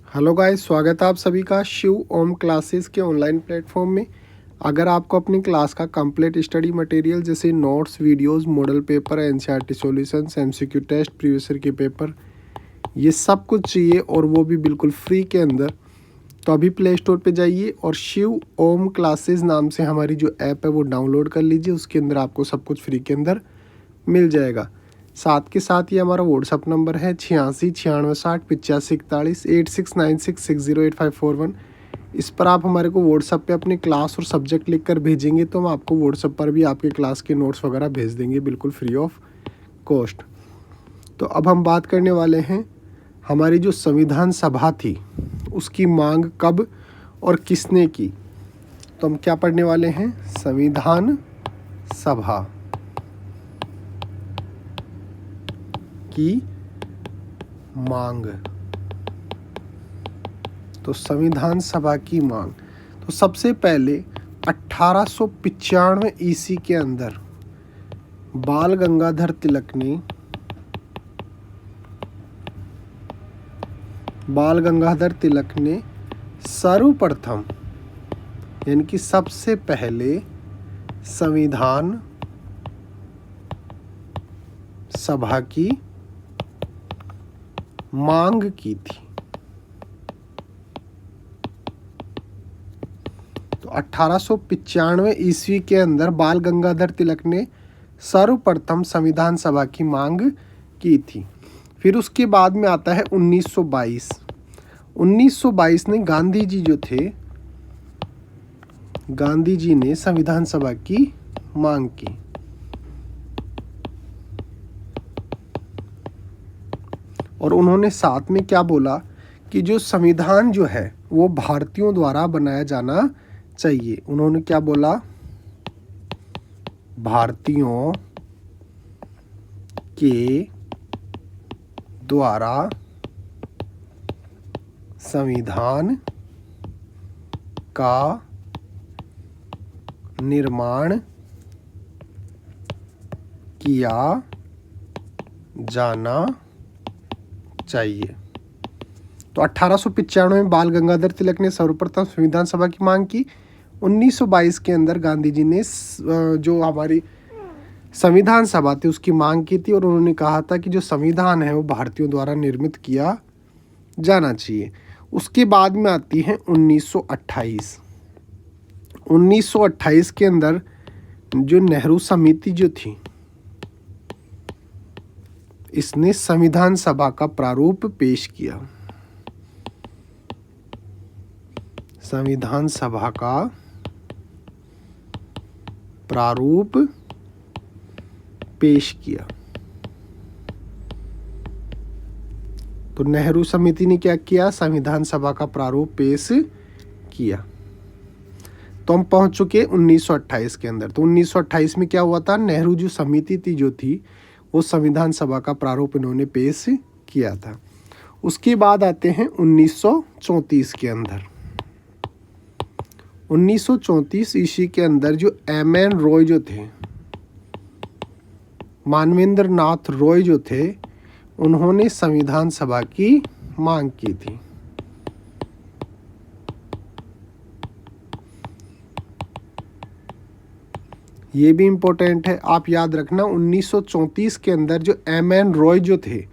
Hello guys, स्वागत है आप सभी का शिव ओम क्लासेस के ऑनलाइन प्लेटफॉर्म में। अगर आपको अपनी क्लास का कंप्लीट स्टडी मटेरियल जैसे notes, videos, model paper, NCERT solutions, MCQ test, previous year के पेपर, ये सब कुछ चाहिए और वो भी बिल्कुल फ्री के अंदर, तो अभी प्ले स्टोर पे जाइए और शिव ओम क्लासेस नाम से हमारी जो ऐप है वो डाउनलोड कर लीजिए। उसके अंदर आपको सब कुछ फ्री के अंदर मिल जाएगा। साथ के साथ ये हमारा व्हाट्सअप नंबर है 86 96 60 85 41 8696608541। इस पर आप हमारे को व्हाट्सअप पे अपनी क्लास और सब्जेक्ट लिख कर भेजेंगे तो हम आपको व्हाट्सअप पर भी आपके क्लास के नोट्स वगैरह भेज देंगे बिल्कुल फ्री ऑफ कॉस्ट। तो अब हम बात करने वाले हैं हमारी जो संविधान सभा थी उसकी मांग कब और किसने की। तो हम क्या पढ़ने वाले हैं, संविधान सभा की मांग। तो संविधान सभा की मांग, तो सबसे पहले 1895 ईस्वी के अंदर बाल गंगाधर तिलक ने सर्वप्रथम यानी कि सबसे पहले संविधान सभा की मांग की थी। तो 1895 ईस्वी के अंदर बाल गंगाधर तिलक ने सर्वप्रथम संविधान सभा की मांग की थी। फिर उसके बाद में आता है 1922। 1922 में गांधी जी ने संविधान सभा की मांग की। और उन्होंने साथ में क्या बोला कि जो संविधान जो है वो भारतीयों द्वारा बनाया जाना चाहिए। उन्होंने क्या बोला, भारतीयों के द्वारा संविधान का निर्माण किया जाना चाहिए। तो 1895 में बाल गंगाधर तिलक ने सर्वप्रथम संविधान सभा की मांग की। 1922 के अंदर गांधी जी ने जो हमारी संविधान सभा थी उसकी मांग की थी और उन्होंने कहा था कि जो संविधान है वो भारतीयों द्वारा निर्मित किया जाना चाहिए। उसके बाद में आती है 1928। 1928 के अंदर जो नेहरू समिति जो थी इसने संविधान सभा का प्रारूप पेश किया। संविधान सभा का प्रारूप पेश किया। तो नेहरू समिति ने क्या किया, संविधान सभा का प्रारूप पेश किया। तो हम पहुंच चुके 1928 के अंदर। तो 1928 में क्या हुआ था, नेहरू जो समिति थी वो संविधान सभा का प्रारूप इन्होंने पेश किया था। उसके बाद आते हैं 1934 के अंदर। 1934 ईस्वी के अंदर जो एम.एन. रॉय जो थे, मानवेंद्र नाथ रॉय जो थे, उन्होंने संविधान सभा की मांग की थी। ये भी इम्पोर्टेंट है, आप याद रखना। 1934 के अंदर जो एम.एन. रॉय जो थे,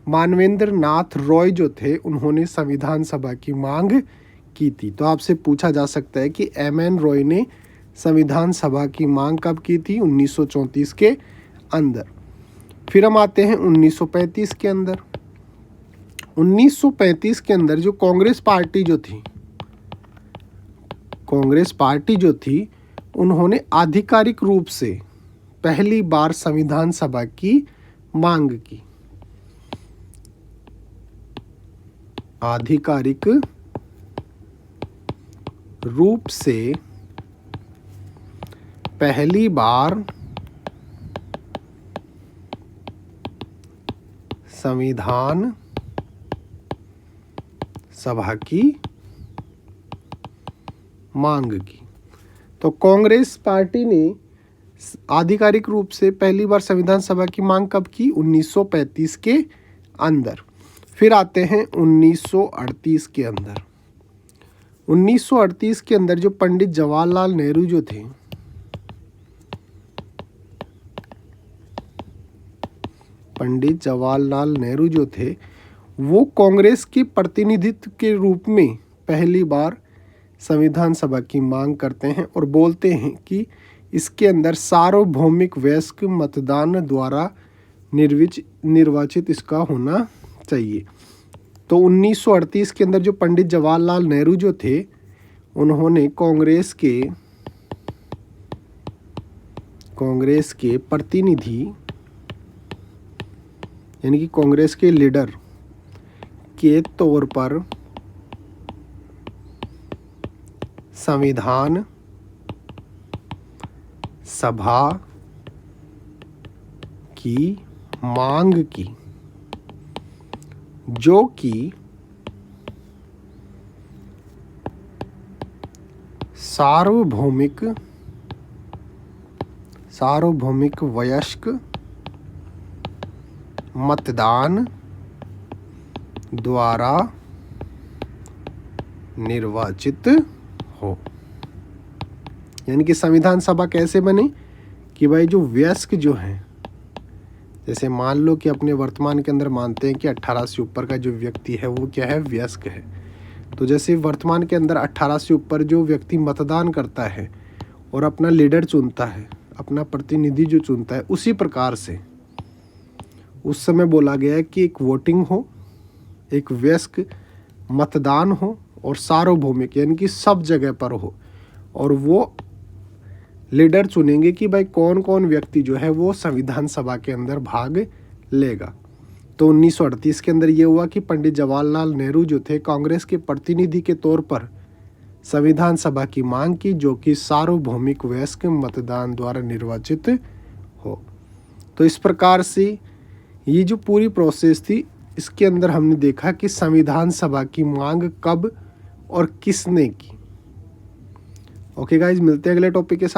मानवेंद्र नाथ रॉय जो थे, उन्होंने संविधान सभा की मांग की थी। तो आपसे पूछा जा सकता है कि एम.एन. रॉय ने संविधान सभा की मांग कब की थी, 1934 के अंदर। फिर हम आते हैं 1935 के अंदर। 1935 के अंदर जो कांग्रेस पार्टी जो थी उन्होंने आधिकारिक रूप से पहली बार संविधान सभा की मांग की। आधिकारिक रूप से पहली बार संविधान सभा की मांग की। तो कांग्रेस पार्टी ने आधिकारिक रूप से पहली बार संविधान सभा की मांग कब की, 1935 के अंदर। फिर आते हैं 1938 के अंदर। 1938 के अंदर जो पंडित जवाहरलाल नेहरू जो थे, पंडित जवाहरलाल नेहरू जो थे वो कांग्रेस के प्रतिनिधित्व के रूप में पहली बार संविधान सभा की मांग करते हैं और बोलते हैं कि इसके अंदर सार्वभौमिक वयस्क मतदान द्वारा निर्वाचित इसका होना चाहिए। तो 1938 के अंदर जो पंडित जवाहरलाल नेहरू जो थे उन्होंने कांग्रेस के प्रतिनिधि यानी कि कांग्रेस के लीडर के तौर पर संविधान सभा की मांग की, जो कि सार्वभौमिक वयस्क मतदान द्वारा निर्वाचित हो। यानी कि संविधान सभा कैसे बने कि भाई जो वयस्क जो हैं, जैसे मान लो कि अपने वर्तमान के अंदर मानते हैं कि 18 से ऊपर का जो व्यक्ति है वो क्या है, वयस्क है। तो जैसे वर्तमान के अंदर 18 से ऊपर जो व्यक्ति मतदान करता है और अपना लीडर चुनता है, अपना प्रतिनिधि जो चुनता है, उसी प्रकार से उस समय बोला गया है कि एक वोटिंग हो, एक वयस्क मतदान हो और सार्वभौमिक यानी कि सब जगह पर हो, और वो लीडर चुनेंगे कि भाई कौन कौन व्यक्ति जो है वो संविधान सभा के अंदर भाग लेगा। तो 1938 के अंदर ये हुआ कि पंडित जवाहरलाल नेहरू जो थे कांग्रेस के प्रतिनिधि के तौर पर संविधान सभा की मांग की, जो कि सार्वभौमिक वयस्क मतदान द्वारा निर्वाचित हो। तो इस प्रकार से ये जो पूरी प्रोसेस थी, इसके अंदर हमने देखा कि संविधान सभा की मांग कब और किसने की। ओके गाइज, मिलते हैं अगले टॉपिक के साथ।